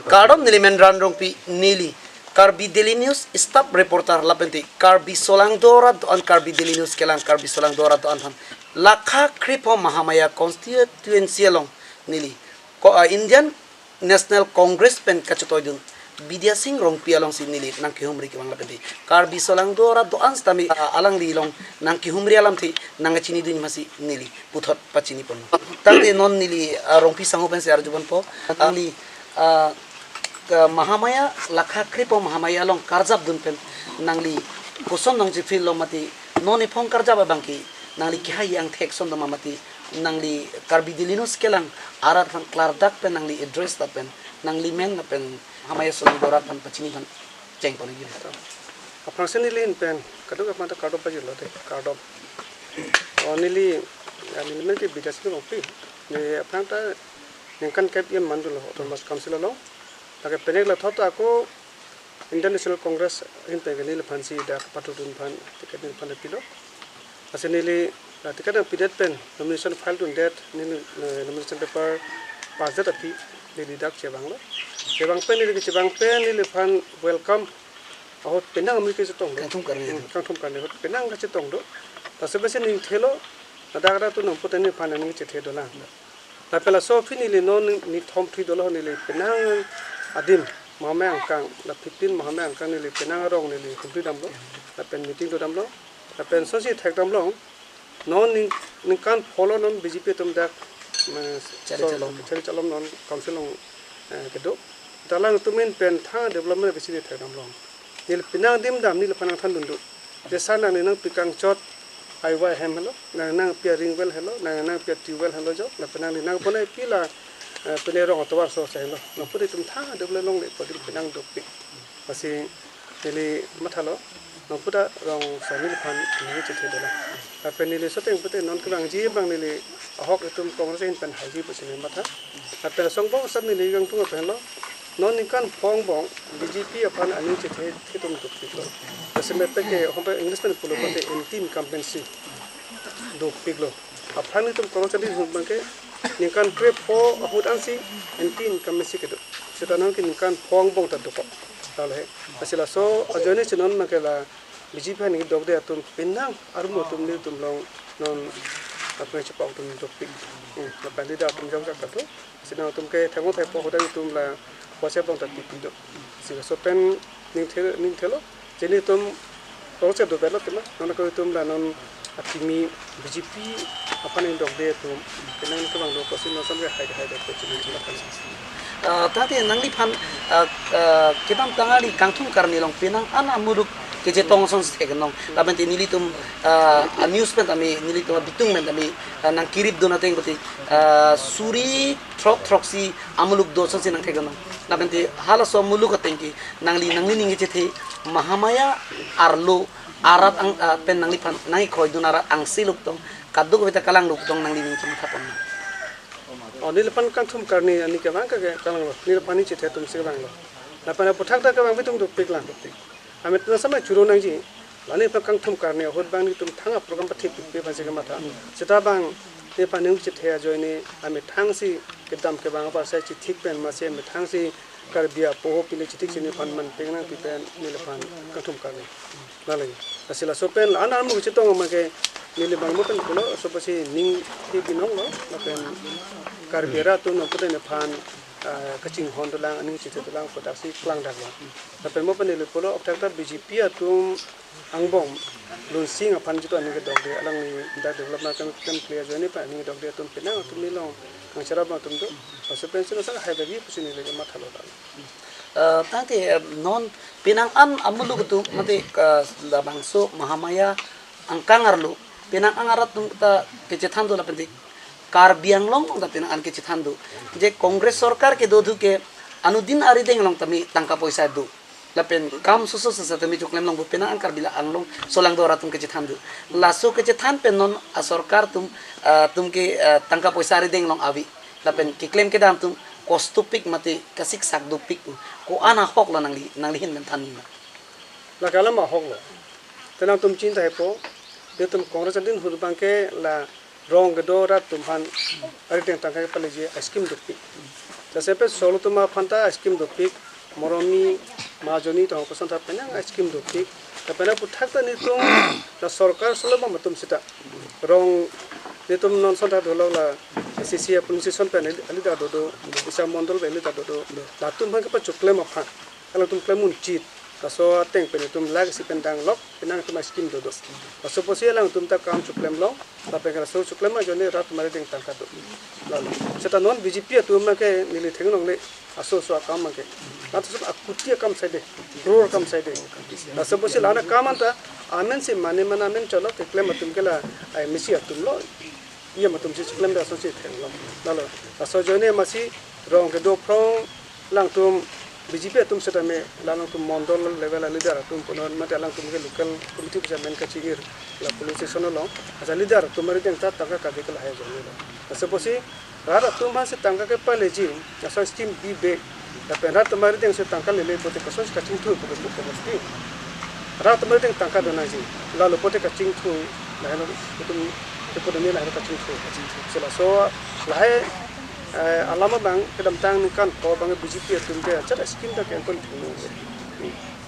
Kardom nili menran rong pi nili. Karbi Daily News staf reporter lapenti Karbi Solang Dora doan Karbi Daily News kelang Karbi Solang Dora doan han lakha kripo Mahamaya constituency long nili Indian National Congress pen kacutoidun Bidya Singh rong pialong si nili nang kihumri ki bang lapenti Karbi Solang Dora doan stami alang lilong nang kihumri alam ti nang chini duin masi nili puthot pachini pon tangte non nili rong pi sangu pen se arjubon po angli Mahamaya lakha kripo Mahamaya long karjab dun pen nangli kuson nong jifil lo mati noni phong karjab bangki nangli kihai yang thek son do mamati nangli Karbi Daily News kelang arat fan klardak pen nangli address ta pen nangli men na pen Mahamaya Solang Dora pan pachini pan ceng pon gi Apangsen nilin pen kaduk mata kardop pa jilo te kardop onili men ki bidas lo pi ne apang ta nengkan kep yen mandulo otomas council lo Lagi penek lah thot aku Indian National Congress in pegani le fansi da patutun fan tiket ni fan pilo asini le tiket pidet pen nomination file tun date ni nomination paper pasat api le dak cebang lo cebang pen ni cebang pen ni le fan welcome ahot penang mi ke setong kangthum karne hot penang ka setong do tasebese ni thelo adagara tu nompute ni fan ni chethe do la tapela so fini le non ni thom thi do lo ni le penang Adim Mahamaya angkang la 15 Mahamaya angkang ni penang rong ni kumpli damlo la pen meeting to damlo la pen sosi thek damlo non ning kan follow non BJP tum dak cari calon non council long kedo dalang tumen pen tha development besi thek damlo ni penang dim dam ni panang than dundu desa nang ni nang pikang chot aiwa hem hello nang pia ring well hello nang pia tubel hello jo la penang ni nang ponai pila penerong atau warso saya lo, nampu itu mthang ada boleh long le, pada penang dopik, masih nili mathalo, nampu dah rong sambil pan ini cerita dah. Tapi nili seteng putih non kerang ji bang nili ahok itu kongres ini pan haji pusing matha. Tapi song bong sab nili yang tu apa lo, non ikan pong bong BJP apa anu cerita itu dopik lo. Sebenarnya ke hampa English pen pulau putih intim compensasi dopik lo. Apa ni tu kongres ini bangke Ningkan krep po ahudan si entin kamesi kedo. Setanang ki ningkan pong bong ta doko. Talhe. Asila so ajone chinon makela BJP ni dogde atum pinang armo tum ni tum long non apne chapau tum dopik. La bandida tum jong ka to. Sina tum ke thango thai po hodan tum la pose bong ta tipi do. Sila so pen ning thelo jeni tum proses do belo tema non ko tum la non atimi BJP apa nih dok dia tuh kenang ke bang dok pasti nonton ke hide kecil tadi nangli pan kita tanggali kangthum karni long pinang ana muruk keje tong son sekenong tapi nili tum news pen kami nili tum bitung men kami nang kirip do nateng pati suri troksi amuluk do son sinang tekenong tapi hala so muluk atengki nangli ningi cethe Mahamaya arlo arat ang pen nangli pan nangi kroy do narat ang siluk tong kaduk kita kalang luk tong nangli ning thapon oh nil pan kangthum karni ani ke bang ke kalang lo nil pani cethe tum se bang lo na pana puthak ta ke bang bitung do pik lang amit na sama churo nang ji lani pa kangthum karni hot bang ni tum thanga program pathi pe base ke mata seta bang ne paning cethe join ni amit thang si kedam ke bang pa sa chi thik pen ma se mit thang si kar dia po pile chi thik si ni pan man pengna pi pen nil pan kangthum karni lalai asila so pen ana mu chi tong ma ke nili bang mo pen kulo so pasi ning ti binong lo na pen kar bera tu no pute ne pan kaching hon to lang ani chi to lang ko taksi klang dak lo na pen mo pen nili kulo okta BJP atum angbom lun sing apan ji to ani ke dok de alang ni da development kan player joni pa ani dok de tum pena tum ni long ang charab ma tum do so pen sino sa hai da bi pusi ni le ma thalo dal tadi non pinang amulu tu mati la bangso Mahamaya angkang arlu pinang angarat tung ta kecethan do la penting karbiang long ta pinang an kecethan do je kongres sarkar ke do ke anudin ari deng long tami tangka poisa do la pen kam susu tami juklem long pinang an karbila an long solang do ratum kecethan do laso kecethan pen non sarkar tum ke tangka poisa ari deng long avi la pen ki claim ke dam tum kostupik mati kasik sak dupik ko ana hok la nangli hin men thanin la kala ma hok lo tenang tum cinta hepo dia tum kongres din hur bangke la rong gedo rat tum han ari teng tangkai paleje askim dupik sampai solo tu mah phanta ice cream dopik moromi majoni to pesan ta penang ice cream dopik tapi na puthak ta ni tum la sarkar solo ma matum sita rong ni tum non son ta dolo la CC pronunciation pen ali da do isa mondol beli da do la tum bang pa chukle ma pha kalau tum klemun chit so teng pen tum lag si pen dang lok penang tum ice cream do so posi lang tum ta kam chuklem lo ta pe so chuklem ma jone rat mari ding tang ka do la seta non BJP tu ma ke nili theng long le aso so kam ma ke na to akutia kam sai de gror kam sai de na so posi la na kam anta amen se mane mana men chalo te klem tum ke la ai misi atum lo ia ma tum si chuklem da so si theng lo la so jone ma si rong ke do prong lang tum BJP tum seta me lalang tum mondol level leader tum punon mate lang tum ke local committee chairman ka chingir la police station lo asa leader tum mari teng ta tangka ka de kala hai jone lo asa posi rara tum ma se tangka ke pale ji asa scheme bi be da penra tum mari teng se tangka le pote ka sos ka ching thu ko ko ko rara tum mari teng tangka do na ji la lo pote ka ching thu la no tum ko de ne la ka ching thu sela so la hai alama bang kedam tang kan ko bang BJP tum ke acha scheme da kan kon thunu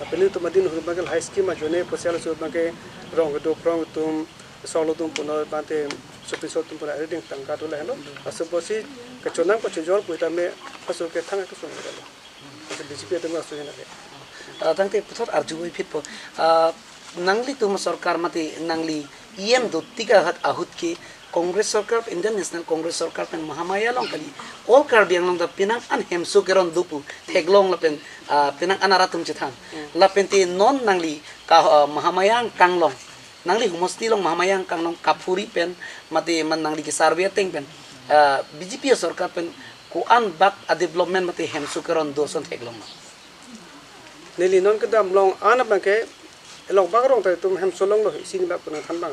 apeli to madin hu bang high scheme jone posal so bang ke rong do prong tum solo tum puno bante sopiso tum pura eding tang ka to la no asoposi ke chonang ko chjor puita me paso ke thang ka so ne lo BJP tum aso ne ke tang te puthot arju fit po nangli tum sarkar mati nangli do tiga hat ahut ki Congress Sarkar Indian National Congress Sarkar pen Mahamaya long kali all karbiang long da pinang an hemsu keron dupu theglong la pen pinang anaratum chithan la penti non nangli ka Mahamayang kanglong nangli humosti long Mahamayang kanglong kapuri pen mati man nangli ki sarve teng pen BJP Sarkar pen ko an bak a development mati hemsu keron do son theglong nili non kedam long ana bangke elong bagrong ta tum hemsu long lo sini bak pun than bang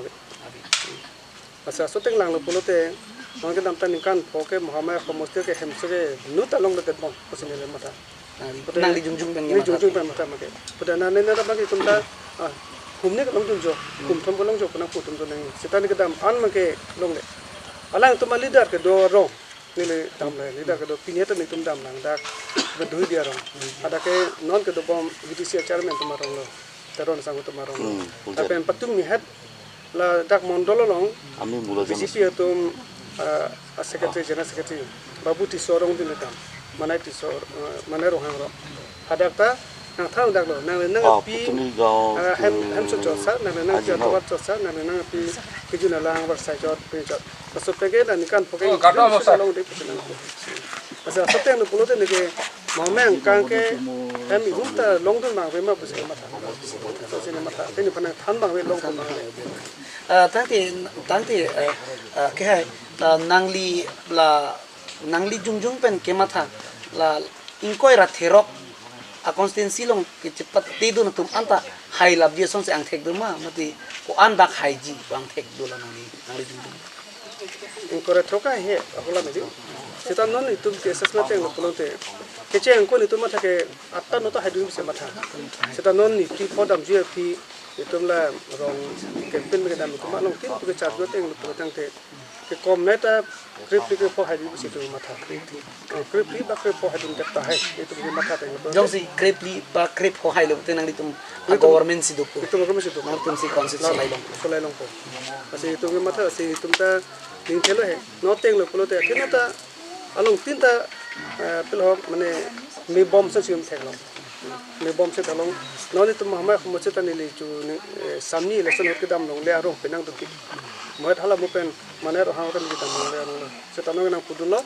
asa so teng lang lo pulote non ke dam tan kan poke Muhammad khomoste ke hemsre nu talong le tetong posine le mata nang di jungjung ben ni jungjung ben mata make pudana ne na bagi tumta humne ke long jungjo kum thom ko long jo kana putum to nang sitani ke dam an make long le alang tuma leader ke do ro ni le dam le leader ke do pinyata ni tum dam lang dak be dui dia rong ada ke non ke do bom VDC chairman tuma rong lo taron sang tuma rong tapi patum ni hat la dak mondolo long BJP atum secretary general secretary babu ti sorong din kam manai ti sor manai rohang ro hadak ta nang thang dak lo nang pi hem so josa nang ja to josa nang pi kijuna lang war sai jot pe jot so pege dan kan poke long de pusinang asa soten no pulote ne ke mameng kan ke hem hunta long dun mang ve ma pusin mata so sine mata teni pana than bang ve long kon tangti ke hai nangli jungjung pen ke matha la inkoi ra therok a constituency long ke cepat tidu na tum anta hai lab je son se ang thek du ma mati ko an bak hai ji bang thek du la nangli jungjung inkoi thoka he akola medi setan non itu ke assessment teng lote ke che angko ni tum matha ke atta no to hai du se matha setan non ni ki podam je pi itum la rong campaign me dam kuma long tin ke charge teng lo tang te ke komneta kripli ke po hadi si tu matha kripli ba ke po hadi tak ta hai itu ke matha teng lo jong si kripli ba krip ho hai lo te nang ditum government si dupu itu government si dupu nang tum si constitution lai long po asi itu ke matha asi tum ta ning thelo he no teng lo pulo te kinata along tin ta pelo mane me bom sa sim thek lo me bom se talong noni tum Muhammad khomoche tani le chu samni election hot ke dam long le arong penang tu ki moet hala mo pen mane ro hang ran ki dam long le arong se tanong nang pudulo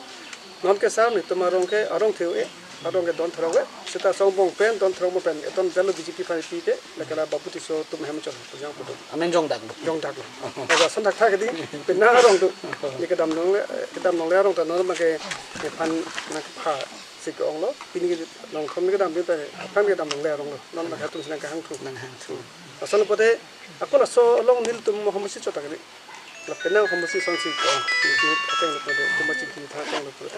non ke sam ni tum arong ke arong theu e arong ke don throwe se ta song bong pen don throw mo pen eton jalo BJP phai pi te le kala baputi so tum hem chon jang pudu amen jong dak ga san dak tha ke di pen na arong tu ni ke dam long le arong ta no ma ke phan na pha si ko ong lo pini ke long khom ni ke dam te phan ke dam long le rong lo non ma hatum sina ka hang thu asan pote akola so long nil tum Muhammad si chota ke la penang Muhammad si song si ko ni ateng lo pote tum chi ki tha teng lo pote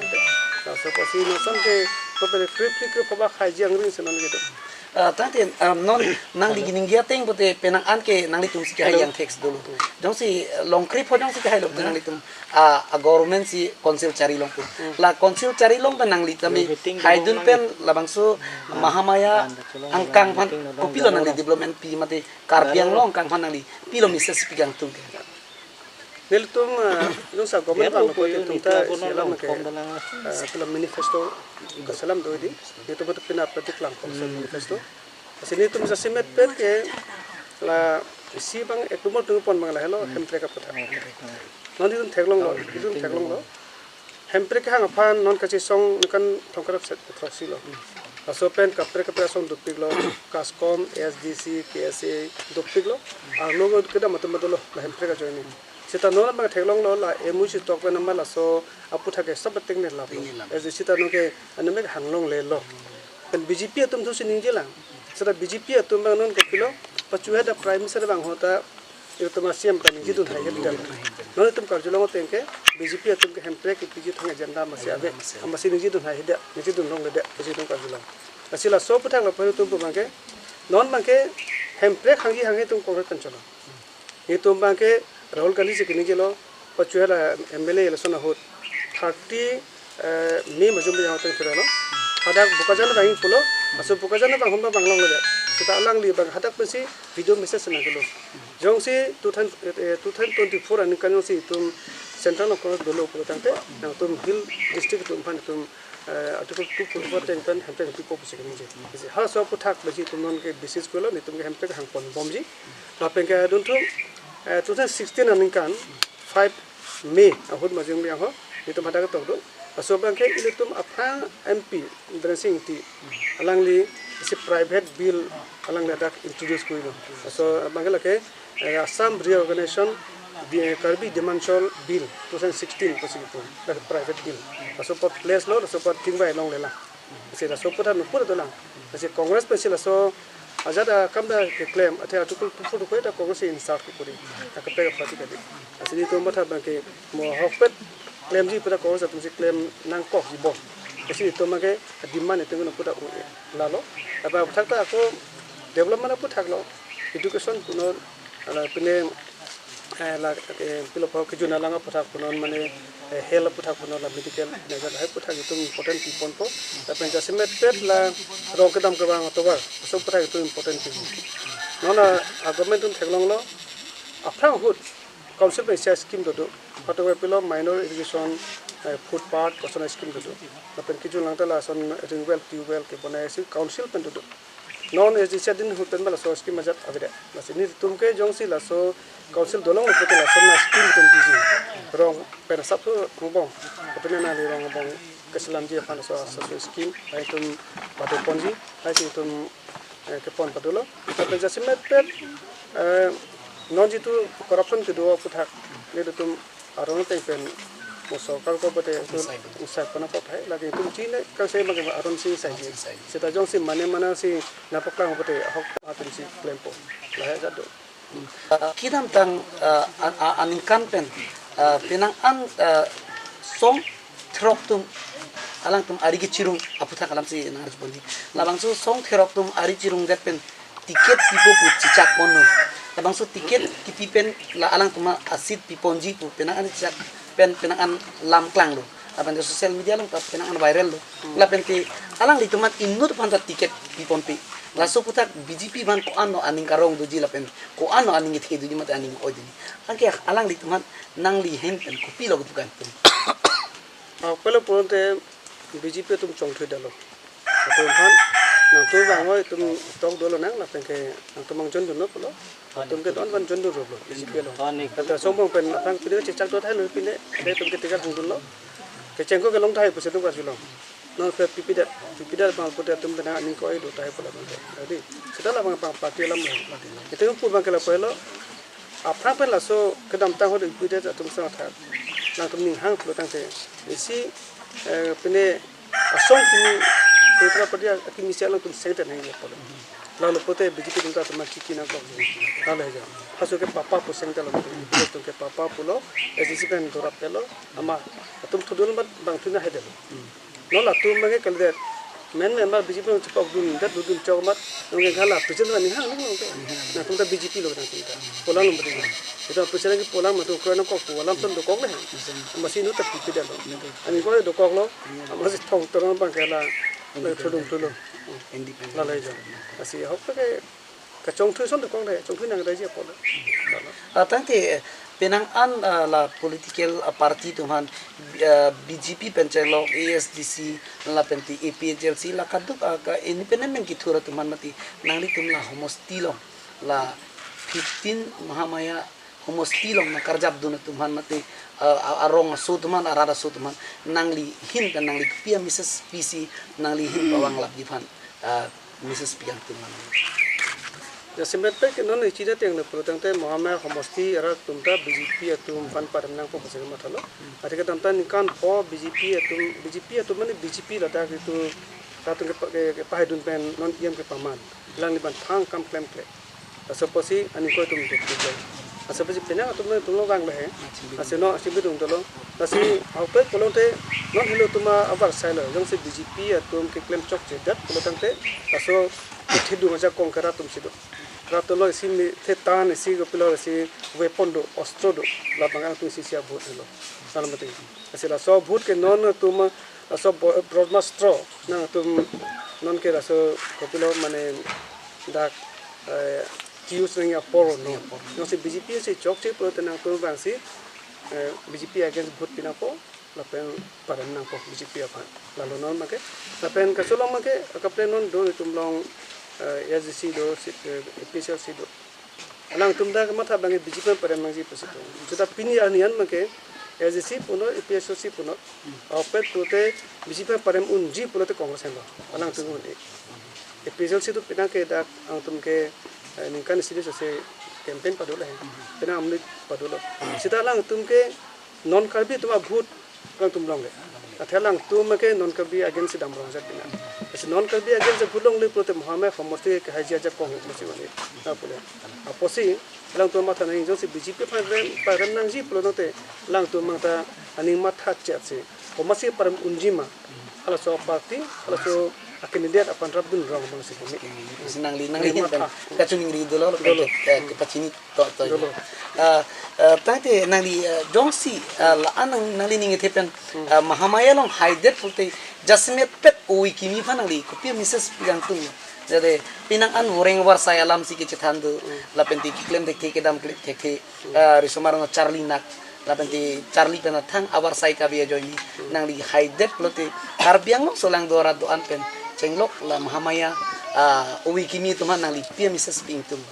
ta so po si no san ke to pe free free ke phoba khai jiang ring se non ke do tangte non nang di gining gia teng pote penang an ke nang litum si kahai yang text dulu jong si long krip ho jong si kahai lok nang litum a government si konsil cari long pun la konsil cari long penang litami haidun pen labang so mahamaya angkang pan kopilo nang di development pi mate karbiang long kang pan nang di pilo mises pigang tung nel tum jong sa government bang ko tum ta silam ke film manifesto ka salam do di itu betul pina petik lang ko manifesto sini tum sa simet pet ke la si bang etumor tung pon bang la hello hempre ka pata non di tum theglong lo hempre ka hang pan non ka chi song kan thongkar set proxy lo asopen kapre song dupik lo kascom sdc ksa dupik lo ar logo keda matamado lo la hempre ka join sita nona bang theglong lo la emu si tok na mala so apu thake sab tek ne la as sita no ke aname hanglong le lo pen bjp tum thu sining jela sita bjp tum bang non ko pilo pachu da prime minister bang hota itu tum asiam kan ji dun hai ga non tum kar jolong ten ke bjp tum ke hempre ke piji thang agenda ma se ave am si ji dun hai da ji dun long le da ji dun kar jolong asila so puthang la pari tum bang ke non bang ke hempre hangi tum ko kan cholo itu bang ke Rahul Gandhi से किन्हीं चलो पचुहरा MLA election हो 30 मई मजूम में यहाँ तक फिर लो हदाक बुकाजान बैंकिंग पुलो असो बुकाजान बैंकिंग हम बांग्लांग ले सेटा अलांग ली बैंग हदाक पे सी वीडियो मैसेज सुना के लो जोंग सी 2024 अनिकान सी तुम सेंट्रल ऑफ दोलो पुलो तंते तुम हिल डिस्ट्रिक्ट तुम फन तुम आर्टिकल 2.4 टेंपन हमते पीपल पुसे के नीचे हर सब पुठाक बजी तुम नन के बिसिस को लो नि तुम के हमते हंग पन बमजी लापें के दुन तुम 2016 अनिकान 5 Mei ahud majung yang ho itu pada ketok do so bangke ile tum apa MP dressing ti alangli si private bill alang dak introduce ko ilo so bangela ke Assam reorganization the Karbi Dimensional bill 2016 positu that private bill so pot place lo so pot tingbai long lela sila so pot no pura dolang si congress pe sila so ajada kamda ke claim athe article 2 ko eta congress insert ko puri tak pe party ka di asini to matha bangke mo hokpet claim ji pura congress tum si claim nang ko ji bo asini to mage demand itu no pura lalo apa thakta ko development pu thaklo education kuno ala pine la pilo pa ke juna langa pathak kunon mane hel pathak kunon la medical nagar hai pathak itu important pon po tapi jasmet pet la rong kedam ke bang to ba so pathak itu important nona government tum theklong lo afrang hut council pe scheme do pato pilo minor irrigation food park kosan scheme do tapi ke juna la son renewal tubewell ke bonai si council pen do non SDC din hutan bala so scheme majat avida masini tumke jongsi la so council dolong lo putela sonna scheme tum biji rong per sap bong apne na le rong bong keselam ji pan so scheme ai tum patu ponji ai si tum ke pon padolo tapi jasimet pet non jitu corruption ke do puthak le tum aron te pen so kal ko bate usai pana ko thai lagi tum chine ka se mag aron si sai ji seta jong si mane mana si napakla ko bate hok atun si klempo la ha jado kidam tang aningkan pen penang an song throk tum alang tum ari cirung aputha kalam si narj bondi labang su song throk tum ari cirung gat pen tiket pipo pu cicak ponu labang su tiket kipi pen la alang tum asid piponji pu penang an cicak pen penang an lam klang lo lapan di sosial media lang penang an viral lo lapen ti alang di tumat inut panta tiket pipon pi laso putak BJP ban ko ano aning karong do jila pen ko ano aning it hedu mat aning odi angke alang di tumat nang li hen pen ko pilo ko bukan pen pelo ponte BJP tum chong thoi dalo to han nang to bang oi tum tok dolo nang la pen ke nang tum mang jon do no polo tum ke don ban jon do ro BJP lo ta sombong pen apang pide cicak do thai lo pine de tum ke tiga hung lo ke cengko ke long thai pu setu ka sulong non fe pipida bang putar tum tena aning ko ai do thai pula bang jadi sedala bang parti lam itu pun bang kala pelo apra pen la so kedam tang ho de pide tum sa tha nang tum ning hang pula tang se isi pine asong kini putra padia akimi sialang tum sengta nahi ya polo lalu pote BJP tum ta tum kiki na ko lalu ja haso ke papa pu sengta lo tum ke papa pulo SDC pen dorap pelo ama tum thudul bang tuna hedelo nola tum mage kalde men member BJP lo cepak dun dat dun cok mat nong gala presiden ni hang nong te na tumta BJP lo na tumta polang lo beri itu presiden ki polang matu krono kok polang ton do kok le masih nu tak tidak lo ani ko do kok lo masih thong toron bang kala thudung tulo independent la lai jo asi hok ke kacong thu son do kok le chong thu nang dai je pol tante penang an la political party tuman BJP pencelo ASDC la penti APHLC la kaduk ka independent ki thura tuman mati nangli tumla homostilong la 15 mahamaya homostilong na karjab dun tuman mati arong sutuman arada sutuman nangli hin kan nangli pia Mrs PC nangli hin bawang lap dipan Mrs Piang tuman ya semet pe ke non ichida teng le pro tangte mohammed homosti ara tumta BJP atum fan param nang ko bose ma thalo ati ka tamta nikan po BJP atum mane BJP lada ke tu ratung ke pahidun pen non iam ke paman lang liban thang kam klem kle asoposi ani ko tum de ke asoposi pena atum ne tumlo gang le he aseno asibi tum tolo asi aupe polonte non hilo tuma avar sailo jong se BJP atum ke klem chok je dat pro tangte aso thidu maja kongkara tum sido ratolo sini tetan isi go pilo isi weapon do ostro do la bangang tu isi sia bot lo salamati asila so bot ke non tum so broadmaster na tum non ke raso ko pilo mane dak kius ringa poro no se BJP se chok che pro tenang tu bang si BJP against bot pina po la pen paran nang po BJP apa lalu non make la pen ka solong make ka pen non do tum long SDC do APHLC do alang tumda ka matha bangi BJP pare mangji pasito juta pini anian make SDC puno APHLC puno opet prote BJP pare unji puno te congress hendo alang tum ni APHLC to pina ke dak ang tum ke ningkan sini se campaign padula hai pina amni padula sita alang tum ke non karbi tuma bhut kang tum long le athelang tum ke non karbi against dam rong jat pina es non karbi against bulong le prote mohammed homosti ke haji aja ko musi wani na pule aposi lang tum matha nang jo si BJP paran nang ji plonote lang tum mata ani matha chat se homasi param unjima ala so party ala so akandidat apan rabdun rong bang si kami nangli hin kan kacuning ri dolo ke pacini to tante nangli jongsi la anang nangli ninge tepen mahamaya long haidet pulte jasmet pet wikimi fanangli ko pia Mrs Piang tung jadi pinang an woreng war saya alam si ke cethandu la penti klem de ke dam klip ke risomar no Charlie nak la penti Charlie pena thang awar sai ka bia joini nangli haidet pulte karbiang no solang dora do an pen cenglok la mahamaya uwi kimi tuman nang lipia Mrs Ping tum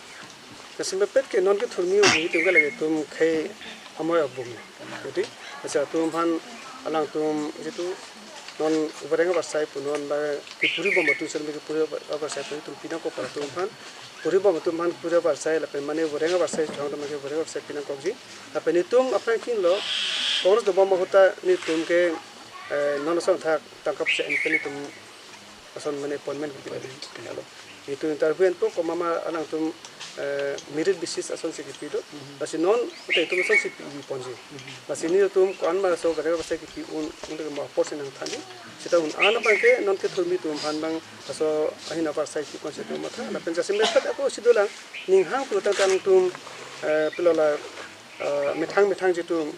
kesemepet ke non ke thurmi uwi tum ka lage tum khe amoy abum jadi acha tum han alang tum jitu non ubarenga basai punon la kipuri bom tu serme ke puri basai tum pina ko para tum han puri bom tum han puri basai la pe mane ubarenga basai chong tum ke ubarenga basai pina ko ji la pe ni tum apna kin lo kongres do bom hota ni tum ke non song thak tangkap se en ni tum ason mane appointment gitu halo itu interview po ko mama anang tum merit basis ason se kipido basi non utai tum ason se pi ponji basi ni tum kon ma so gare basi ki un unde ma portion nang thani sita un ana bangke non ke thumi tum han bang aso ahina par sai ki kon se tum matha na penja se metat ako sidolang ning hang pro tang tum pilola mithang jitu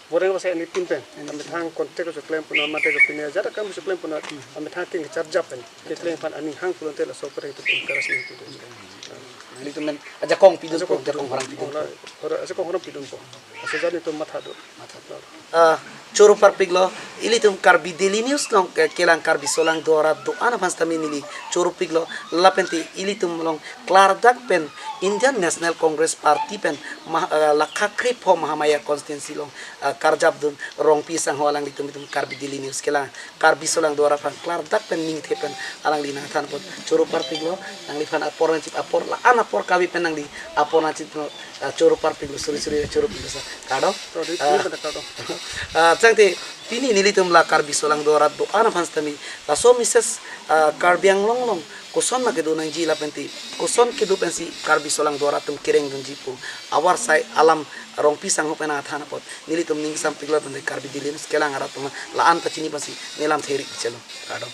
boreng basai ni timpen ami thang kontek so claim puno mate ko pinia jara kam so claim puno ami thang king charge pen ke claim pan ani hang puno tela so pare to karas ni tu ali tumen aja kong pidun ko aja kong orang pidun ora ase ko hono pidun po ase jani to matha do choro parpiglo ili tum karbi daily news long kelang karbi solang dora do ana pastami nili choro piglo lapenti ili tum long klardak pen Indian National Congress Party pen lakhakri pho mahamaya constituency long karjab dun rong pisang holang litum karbi daily news kelang karbi solang dora pan klardak pen ning thepen alang lina than pot choro parpiglo nang lifan apor chip apor la ana por kawi pen nang li apor na chip choro parpiglo suri choro piglo sa kado changte pini nilitum la karbi solang dora do ana pastami la so Mrs karbiang long koson na kedo nang jila penti koson kedo pensi karbi solang dora tum kireng dun jipu awar sai alam rong pisang hopena thana pot nilitum ning sam pigla penti karbi dilin skelang aratum la an pachini pasi nelam theri chelo kado